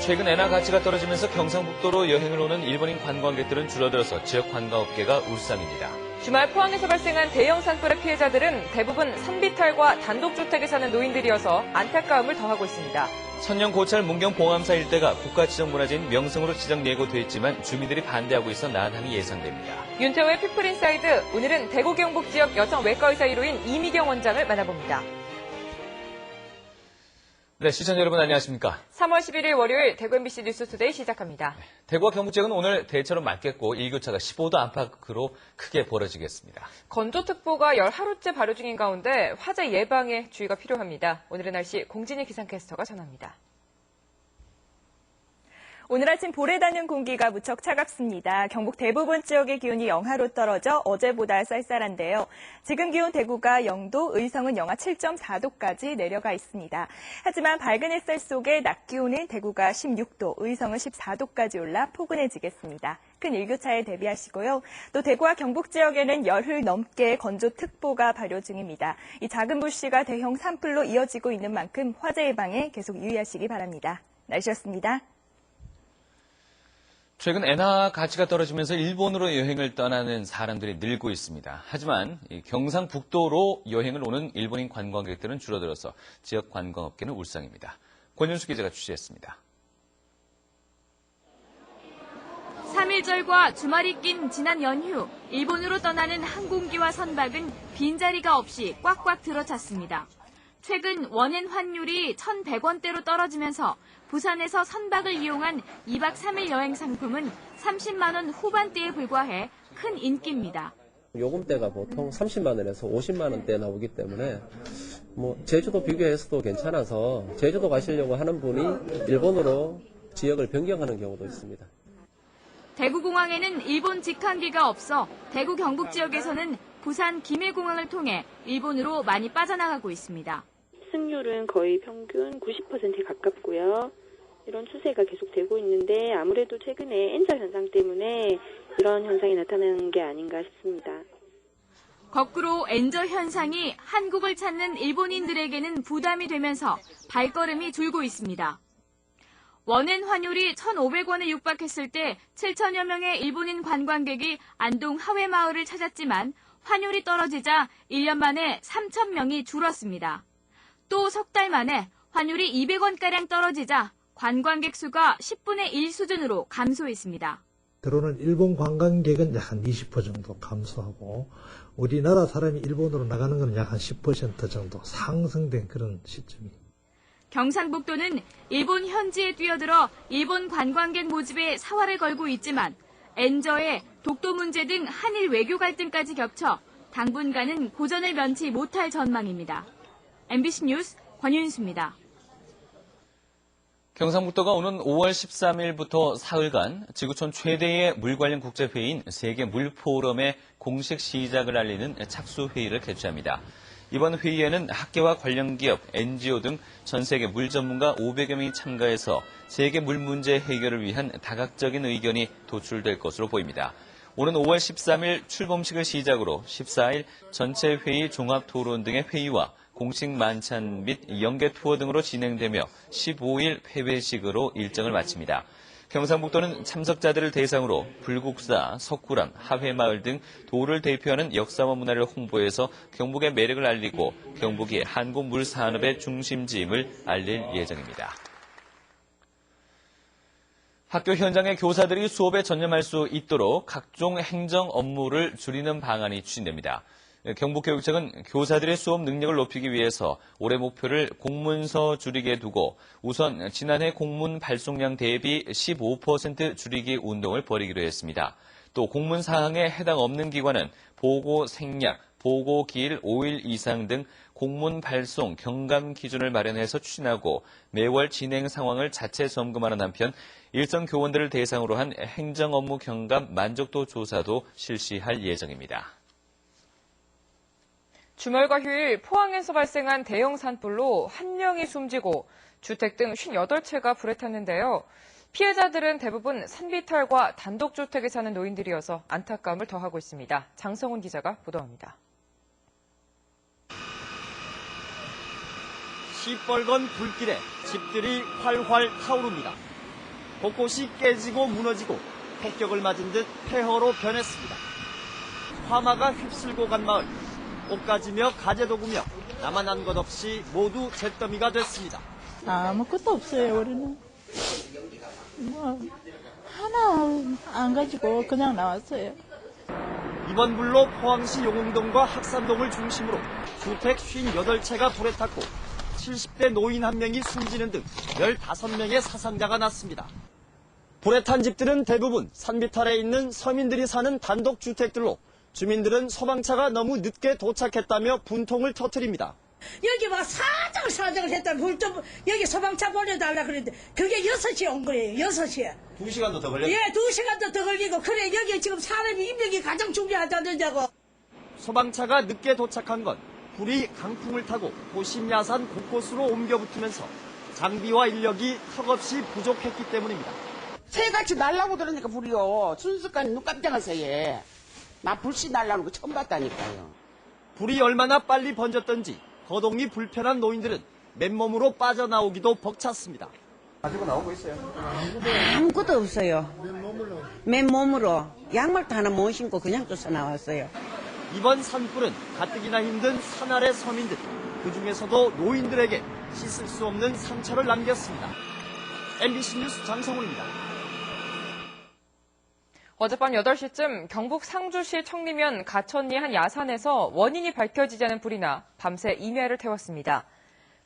최근 엔화 가치가 떨어지면서 경상북도로 여행을 오는 일본인 관광객들은 줄어들어서 지역 관광업계가 울상입니다. 주말 포항에서 발생한 대형 산불의 피해자들은 대부분 산비탈과 단독주택에 사는 노인들이어서 안타까움을 더하고 있습니다. 천년 고찰 문경 봉암사 일대가 국가지정문화재인 명성으로 지정 예고돼 있지만 주민들이 반대하고 있어 난항이 예상됩니다. 윤태호의 피플인사이드, 오늘은 대구 경북 지역 여성 외과의사 1호인 이미경 원장을 만나봅니다. 네, 시청자 여러분 안녕하십니까? 3월 11일 월요일 대구 MBC 뉴스투데이 시작합니다. 대구와 경북 지역은 오늘 대체로 맑겠고 일교차가 15도 안팎으로 크게 벌어지겠습니다. 건조특보가 열 하루째 발효 중인 가운데 화재 예방에 주의가 필요합니다. 오늘의 날씨 공진희 기상캐스터가 전합니다. 오늘 아침 볼에 닿는 공기가 무척 차갑습니다. 경북 대부분 지역의 기온이 영하로 떨어져 어제보다 쌀쌀한데요. 지금 기온 대구가 0도, 의성은 영하 7.4도까지 내려가 있습니다. 하지만 밝은 햇살 속에 낮 기온은 대구가 16도, 의성은 14도까지 올라 포근해지겠습니다. 큰 일교차에 대비하시고요. 또 대구와 경북 지역에는 열흘 넘게 건조특보가 발효 중입니다. 이 작은 불씨가 대형 산불로 이어지고 있는 만큼 화재 예방에 계속 유의하시기 바랍니다. 날씨였습니다. 최근 엔화 가치가 떨어지면서 일본으로 여행을 떠나는 사람들이 늘고 있습니다. 하지만 경상북도로 여행을 오는 일본인 관광객들은 줄어들어서 지역 관광업계는 울상입니다. 권윤수 기자가 취재했습니다. 3일절과 주말이 낀 지난 연휴, 일본으로 떠나는 항공기와 선박은 빈자리가 없이 꽉꽉 들어찼습니다. 최근 원엔 환율이 1,100원대로 떨어지면서 부산에서 선박을 이용한 2박 3일 여행 상품은 30만 원 후반대에 불과해 큰 인기입니다. 요금대가 보통 30만 원에서 50만 원대 나오기 때문에 제주도 비교해서도 괜찮아서 제주도 가시려고 하는 분이 일본으로 지역을 변경하는 경우도 있습니다. 대구공항에는 일본 직항기가 없어 대구 경북 지역에서는 부산 김해공항을 통해 일본으로 많이 빠져나가고 있습니다. 승률은 거의 평균 90%에 가깝고요. 이런 추세가 계속되고 있는데 아무래도 최근에 엔저 현상 때문에 이런 현상이 나타나는 게 아닌가 싶습니다. 거꾸로 엔저 현상이 한국을 찾는 일본인들에게는 부담이 되면서 발걸음이 줄고 있습니다. 원엔 환율이 1,500원에 육박했을 때 7천여 명의 일본인 관광객이 안동 하회마을을 찾았지만 환율이 떨어지자 1년 만에 3천 명이 줄었습니다. 또 석 달 만에 환율이 200원가량 떨어지자 관광객 수가 10분의 1 수준으로 감소했습니다. 들어오는 일본 관광객은 약 한 20% 정도 감소하고 우리나라 사람이 일본으로 나가는 건 약 한 10% 정도 상승된 그런 시점입니다. 경상북도는 일본 현지에 뛰어들어 일본 관광객 모집에 사활을 걸고 있지만 엔저에 독도 문제 등 한일 외교 갈등까지 겹쳐 당분간은 고전을 면치 못할 전망입니다. MBC 뉴스 권윤수입니다. 경상북도가 오는 5월 13일부터 사흘간 지구촌 최대의 물 관련 국제회의인 세계물포럼의 공식 시작을 알리는 착수회의를 개최합니다. 이번 회의에는 학계와 관련 기업, NGO 등 전 세계 물 전문가 500여 명이 참가해서 세계 물 문제 해결을 위한 다각적인 의견이 도출될 것으로 보입니다. 오는 5월 13일 출범식을 시작으로 14일 전체 회의 종합 토론 등의 회의와 공식 만찬 및 연계 투어 등으로 진행되며 15일 폐회식으로 일정을 마칩니다. 경상북도는 참석자들을 대상으로 불국사, 석굴암, 하회마을 등 도를 대표하는 역사와 문화를 홍보해서 경북의 매력을 알리고 경북이 한국 물 산업의 중심지임을 알릴 예정입니다. 학교 현장의 교사들이 수업에 전념할 수 있도록 각종 행정 업무를 줄이는 방안이 추진됩니다. 경북교육청은 교사들의 수업 능력을 높이기 위해서 올해 목표를 공문서 줄이기에 두고 우선 지난해 공문 발송량 대비 15% 줄이기 운동을 벌이기로 했습니다. 또 공문 사항에 해당 없는 기관은 보고 생략, 보고 기일 5일 이상 등 공문 발송 경감 기준을 마련해서 추진하고 매월 진행 상황을 자체 점검하는 한편 일선 교원들을 대상으로 한 행정 업무 경감 만족도 조사도 실시할 예정입니다. 주말과 휴일 포항에서 발생한 대형 산불로 1명이 숨지고 주택 등 58채가 불에 탔는데요. 피해자들은 대부분 산비탈과 단독주택에 사는 노인들이어서 안타까움을 더하고 있습니다. 장성훈 기자가 보도합니다. 시뻘건 불길에 집들이 활활 타오릅니다. 곳곳이 깨지고 무너지고 폭격을 맞은 듯 폐허로 변했습니다. 화마가 휩쓸고 간 마을, 옷가지며 가재도구며 나만 한 것 없이 모두 잿더미가 됐습니다. 아무것도 없어요, 우리는. 하나 안 가지고 그냥 나왔어요. 이번 불로 포항시 용흥동과 학산동을 중심으로 주택 58채가 불에 탔고 70대 노인 1명이 숨지는 등 15명의 사상자가 났습니다. 불에 탄 집들은 대부분 산비탈에 있는 서민들이 사는 단독주택들로 주민들은 소방차가 너무 늦게 도착했다며 분통을 터뜨립니다. 여기 막 사정을 했다. 여기 소방차 보내달라 그랬는데 그게 6시에 온 거예요. 6시에. 2시간도 더 걸렸어요? 예, 2시간도 더 걸리고 그래 여기 지금 사람이 인명이 가장 중요하다느냐고. 소방차가 늦게 도착한 건 불이 강풍을 타고 도심 야산 곳곳으로 옮겨 붙으면서 장비와 인력이 턱없이 부족했기 때문입니다. 새같이 날라고 들으니까 불이요. 순식간에 눈 깜짝하세요. 나 불씨 날라는 거 처음 봤다니까요. 불이 얼마나 빨리 번졌던지 거동이 불편한 노인들은 맨몸으로 빠져나오기도 벅찼습니다. 가지고 나오고 있어요? 아무것도 없어요. 맨몸으로 양말도 하나 못 신고 그냥 쫓아 나왔어요. 이번 산불은 가뜩이나 힘든 산 아래 서민들, 그중에서도 노인들에게 씻을 수 없는 상처를 남겼습니다. MBC 뉴스 장성훈입니다. 어젯밤 8시쯤 경북 상주시 청리면 가천리 한 야산에서 원인이 밝혀지지 않은 불이 나 밤새 임야를 태웠습니다.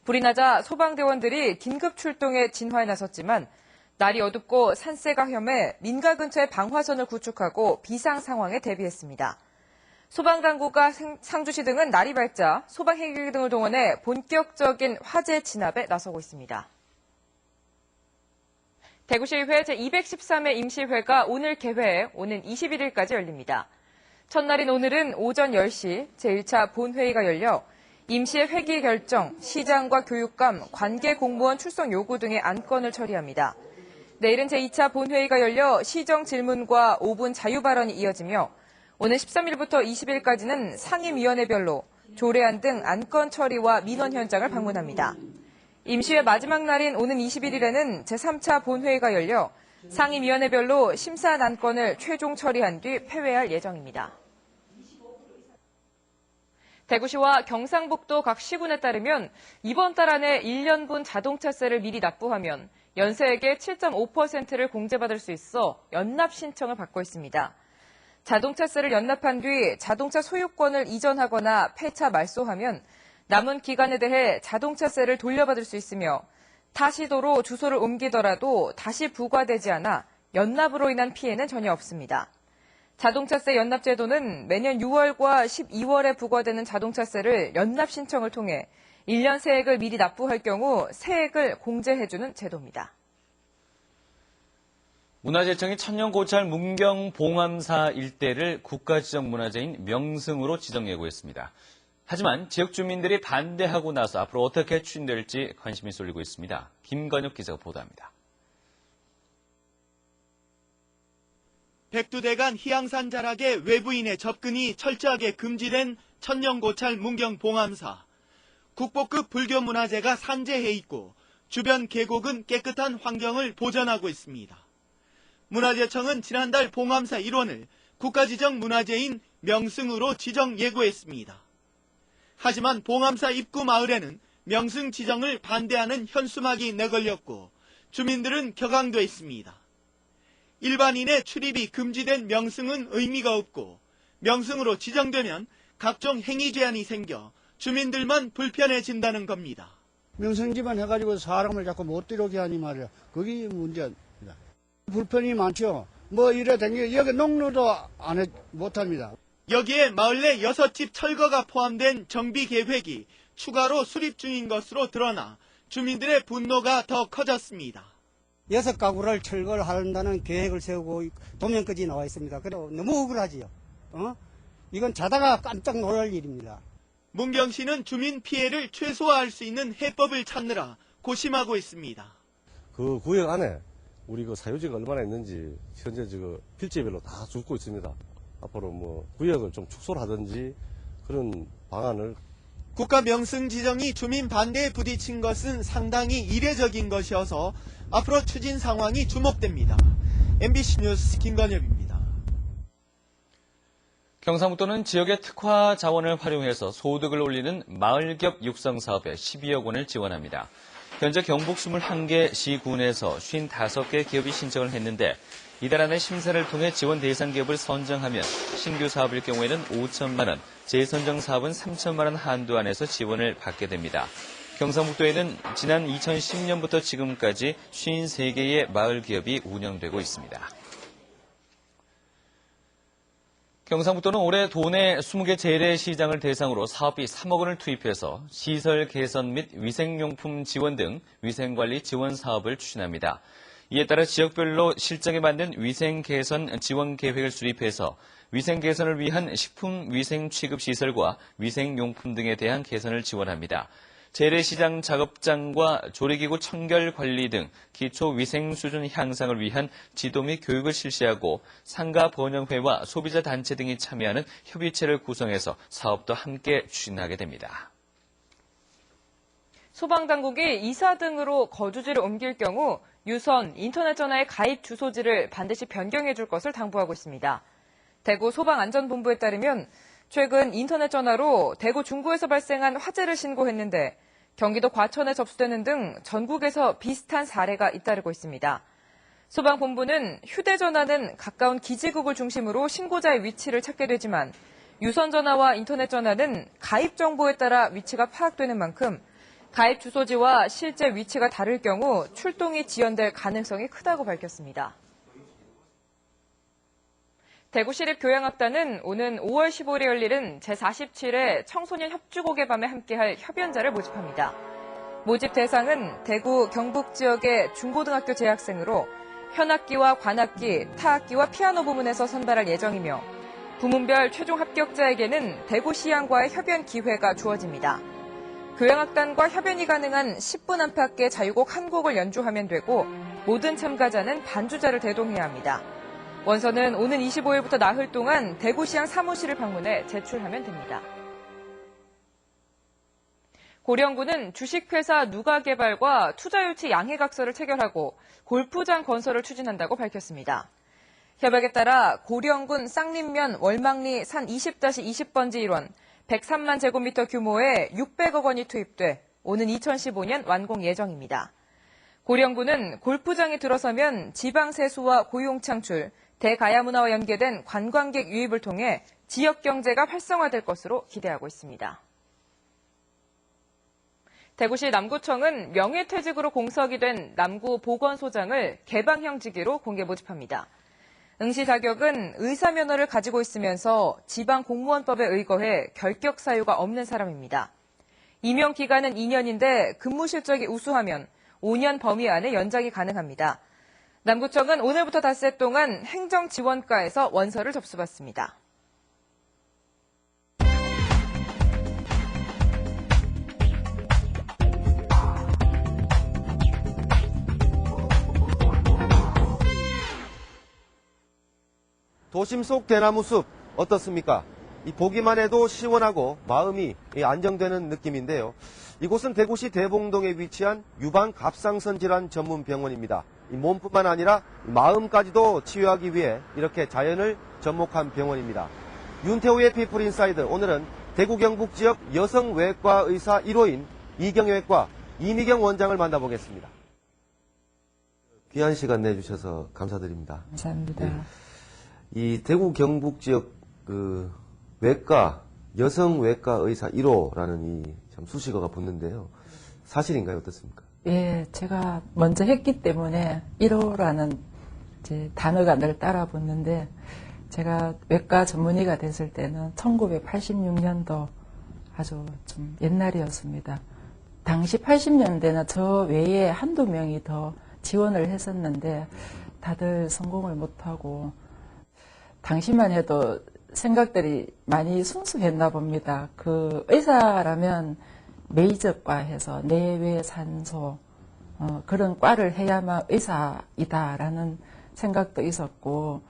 불이 나자 소방대원들이 긴급 출동해 진화에 나섰지만 날이 어둡고 산세가 험해 민가 근처에 방화선을 구축하고 비상 상황에 대비했습니다. 소방당국과 상주시 등은 날이 밝자 소방헬기 등을 동원해 본격적인 화재 진압에 나서고 있습니다. 대구시의회 제213회 임시회가 오늘 개회해 오는 21일까지 열립니다. 첫날인 오늘은 오전 10시 제1차 본회의가 열려 임시회 회기 결정, 시장과 교육감, 관계 공무원 출석 요구 등의 안건을 처리합니다. 내일은 제2차 본회의가 열려 시정 질문과 5분 자유 발언이 이어지며 오는 13일부터 20일까지는 상임위원회별로 조례안 등 안건 처리와 민원 현장을 방문합니다. 임시회 마지막 날인 오는 21일에는 제3차 본회의가 열려 상임위원회별로 심사한 안건을 최종 처리한 뒤 폐회할 예정입니다. 대구시와 경상북도 각 시군에 따르면 이번 달 안에 1년분 자동차세를 미리 납부하면 연세액의 7.5%를 공제받을 수 있어 연납 신청을 받고 있습니다. 자동차세를 연납한 뒤 자동차 소유권을 이전하거나 폐차 말소하면 남은 기간에 대해 자동차세를 돌려받을 수 있으며 타시도로 주소를 옮기더라도 다시 부과되지 않아 연납으로 인한 피해는 전혀 없습니다. 자동차세 연납제도는 매년 6월과 12월에 부과되는 자동차세를 연납 신청을 통해 1년 세액을 미리 납부할 경우 세액을 공제해주는 제도입니다. 문화재청이 천년고찰 문경 봉암사 일대를 국가지정문화재인 명승으로 지정 예고했습니다. 하지만 지역 주민들이 반대하고 나서 앞으로 어떻게 추진될지 관심이 쏠리고 있습니다. 김건혁 기자가 보도합니다. 백두대간 희양산 자락의 외부인의 접근이 철저하게 금지된 천년고찰 문경 봉암사. 국보급 불교문화재가 산재해 있고 주변 계곡은 깨끗한 환경을 보존하고 있습니다. 문화재청은 지난달 봉암사 일원을 국가지정 문화재인 명승으로 지정 예고했습니다. 하지만 봉암사 입구 마을에는 명승 지정을 반대하는 현수막이 내걸렸고 주민들은 격앙돼 있습니다. 일반인의 출입이 금지된 명승은 의미가 없고 명승으로 지정되면 각종 행위 제한이 생겨 주민들만 불편해진다는 겁니다. 명승지만 해가지고 사람을 자꾸 못 들어오게 하니 말이야. 그게 문제입니다. 불편이 많죠. 뭐 이래 댕겨 여기 농로도 안 못합니다. 여기에 마을 내 6집 철거가 포함된 정비 계획이 추가로 수립 중인 것으로 드러나 주민들의 분노가 더 커졌습니다. 6가구를 철거를 한다는 계획을 세우고 도면까지 나와 있습니다. 그래서 너무 억울하지요. 이건 자다가 깜짝 놀랄 일입니다. 문경시는 주민 피해를 최소화할 수 있는 해법을 찾느라 고심하고 있습니다. 그 구역 안에 우리 그 사유지가 얼마나 있는지 현재 필지별로 다 죽고 있습니다. 앞으로 뭐 구역을 좀 축소를 하든지 그런 방안을 국가 명승 지정이 주민 반대에 부딪힌 것은 상당히 이례적인 것이어서 앞으로 추진 상황이 주목됩니다. MBC 뉴스 김건엽입니다. 경상북도는 지역의 특화 자원을 활용해서 소득을 올리는 마을기업 육성 사업에 12억 원을 지원합니다. 현재 경북 21개 시군에서 55개 기업이 신청을 했는데 이달 안에 심사를 통해 지원 대상 기업을 선정하면 신규 사업일 경우에는 5천만 원, 재선정 사업은 3천만 원 한도 안에서 지원을 받게 됩니다. 경상북도에는 지난 2010년부터 지금까지 53개의 마을 기업이 운영되고 있습니다. 경상북도는 올해 도내 20개 재래시장을 대상으로 사업비 3억 원을 투입해서 시설 개선 및 위생용품 지원 등 위생관리 지원 사업을 추진합니다. 이에 따라 지역별로 실정에 맞는 위생 개선 지원 계획을 수립해서 위생 개선을 위한 식품 위생 취급 시설과 위생용품 등에 대한 개선을 지원합니다. 재래시장 작업장과 조리기구 청결 관리 등 기초 위생 수준 향상을 위한 지도 및 교육을 실시하고 상가 번영회와 소비자 단체 등이 참여하는 협의체를 구성해서 사업도 함께 추진하게 됩니다. 소방당국이 이사 등으로 거주지를 옮길 경우 유선, 인터넷 전화의 가입 주소지를 반드시 변경해 줄 것을 당부하고 있습니다. 대구 소방안전본부에 따르면 최근 인터넷 전화로 대구 중구에서 발생한 화재를 신고했는데 경기도 과천에 접수되는 등 전국에서 비슷한 사례가 잇따르고 있습니다. 소방본부는 휴대전화는 가까운 기지국을 중심으로 신고자의 위치를 찾게 되지만 유선전화와 인터넷 전화는 가입 정보에 따라 위치가 파악되는 만큼 가입 주소지와 실제 위치가 다를 경우 출동이 지연될 가능성이 크다고 밝혔습니다. 대구시립교향악단은 오는 5월 15일에 열리는 제47회 청소년 협주곡의 밤에 함께할 협연자를 모집합니다. 모집 대상은 대구 경북 지역의 중고등학교 재학생으로 현악기와 관악기, 타악기와 피아노 부문에서 선발할 예정이며 부문별 최종 합격자에게는 대구시향과의 협연 기회가 주어집니다. 교향악단과 협연이 가능한 10분 안팎의 자유곡 한 곡을 연주하면 되고 모든 참가자는 반주자를 대동해야 합니다. 원서는 오는 25일부터 나흘 동안 대구시향 사무실을 방문해 제출하면 됩니다. 고령군은 주식회사 누가개발과 투자유치 양해각서를 체결하고 골프장 건설을 추진한다고 밝혔습니다. 협약에 따라 고령군 쌍림면 월망리 산 20-20번지 1원 103만 제곱미터 규모의 600억 원이 투입돼 오는 2015년 완공 예정입니다. 고령군은 골프장에 들어서면 지방 세수와 고용 창출, 대가야 문화와 연계된 관광객 유입을 통해 지역 경제가 활성화될 것으로 기대하고 있습니다. 대구시 남구청은 명예퇴직으로 공석이 된 남구 보건소장을 개방형직으로 공개 모집합니다. 응시 자격은 의사 면허를 가지고 있으면서 지방공무원법에 의거해 결격 사유가 없는 사람입니다. 임용 기간은 2년인데 근무 실적이 우수하면 5년 범위 안에 연장이 가능합니다. 남구청은 오늘부터 닷새 동안 행정지원과에서 원서를 접수받습니다. 도심 속 대나무 숲 어떻습니까? 보기만 해도 시원하고 마음이 안정되는 느낌인데요. 이곳은 대구시 대봉동에 위치한 유방 갑상선 질환 전문 병원입니다. 몸뿐만 아니라 마음까지도 치유하기 위해 이렇게 자연을 접목한 병원입니다. 윤태호의 피플 인사이드, 오늘은 대구 경북 지역 여성외과 의사 1호인 이경외과 이미경 원장을 만나보겠습니다. 귀한 시간 내주셔서 감사드립니다. 감사합니다. 네. 이 대구 경북 지역 외과 여성외과 의사 1호라는 이 참 수식어가 붙는데요. 사실인가요? 어떻습니까? 예, 제가 먼저 했기 때문에 1호라는 이제 단어가 늘 따라 붙는데 제가 외과 전문의가 됐을 때는 1986년도 아주 좀 옛날이었습니다. 당시 80년대는 저 외에 한두 명이 더 지원을 했었는데 다들 성공을 못하고 당시만 해도 생각들이 많이 순수했나 봅니다. 그 의사라면 메이저과 해서 내외산소 그런 과를 해야만 의사이다라는 생각도 있었고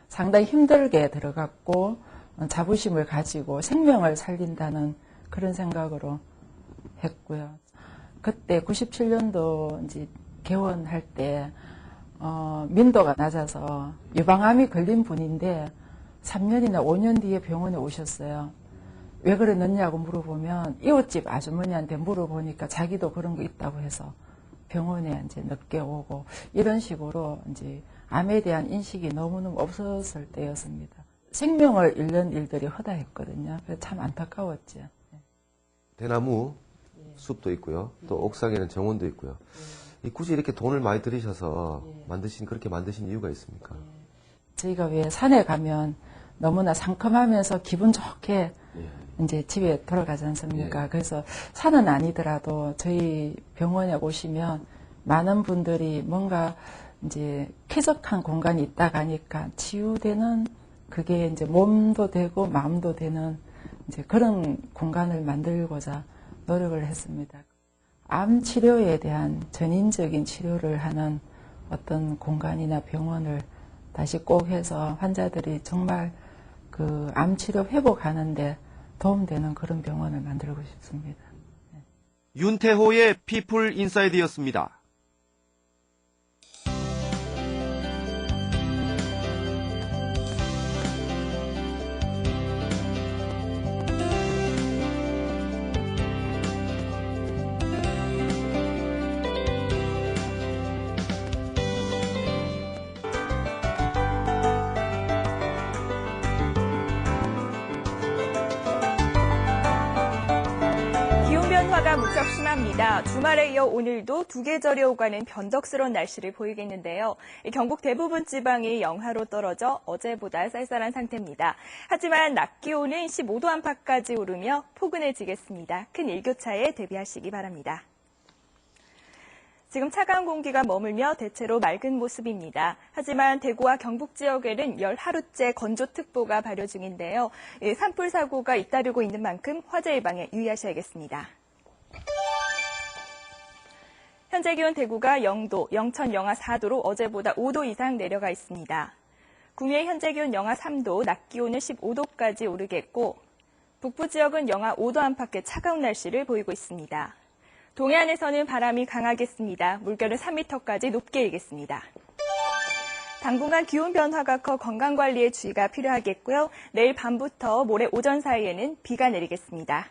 상당히 힘들게 들어갔고 자부심을 가지고 생명을 살린다는 그런 생각으로 했고요. 그때 97년도 이제 개원할 때 민도가 낮아서 유방암이 걸린 분인데 3년이나 5년 뒤에 병원에 오셨어요. 왜 그랬느냐고 물어보면 이웃집 아주머니한테 물어보니까 자기도 그런 거 있다고 해서 병원에 이제 늦게 오고 이런 식으로 이제 암에 대한 인식이 너무너무 없었을 때였습니다. 생명을 잃는 일들이 허다했거든요. 그래서 참 안타까웠죠. 대나무 숲도 있고요. 또 옥상에는 정원도 있고요. 굳이 이렇게 돈을 많이 들이셔서 그렇게 만드신 이유가 있습니까? 저희가 왜 산에 가면 너무나 상큼하면서 기분 좋게 이제 집에 돌아가지 않습니까? 그래서 산은 아니더라도 저희 병원에 오시면 많은 분들이 뭔가 이제 쾌적한 공간이 있다 가니까 치유되는 그게 이제 몸도 되고 마음도 되는 이제 그런 공간을 만들고자 노력을 했습니다. 암 치료에 대한 전인적인 치료를 하는 어떤 공간이나 병원을 다시 꼭 해서 환자들이 정말 그 암 치료 회복하는데 도움되는 그런 병원을 만들고 싶습니다. 윤태호의 피플 인사이드였습니다. 변화가 무척 심합니다. 주말에 이어 오늘도 두 계절이 오가는 변덕스러운 날씨를 보이겠는데요. 경북 대부분 지방이 영하로 떨어져 어제보다 쌀쌀한 상태입니다. 하지만 낮 기온은 15도 안팎까지 오르며 포근해지겠습니다. 큰 일교차에 대비하시기 바랍니다. 지금 차가운 공기가 머물며 대체로 맑은 모습입니다. 하지만 대구와 경북 지역에는 열 하루째 건조특보가 발효 중인데요. 산불 사고가 잇따르고 있는 만큼 화재 예방에 유의하셔야겠습니다. 현재 기온 대구가 0도, 영천 영하 4도로 어제보다 5도 이상 내려가 있습니다. 구미의 현재 기온 영하 3도, 낮 기온은 15도까지 오르겠고 북부 지역은 영하 5도 안팎의 차가운 날씨를 보이고 있습니다. 동해안에서는 바람이 강하겠습니다. 물결은 3m까지 높게 일겠습니다. 당분간 기온 변화가 커 건강관리에 주의가 필요하겠고요. 내일 밤부터 모레 오전 사이에는 비가 내리겠습니다.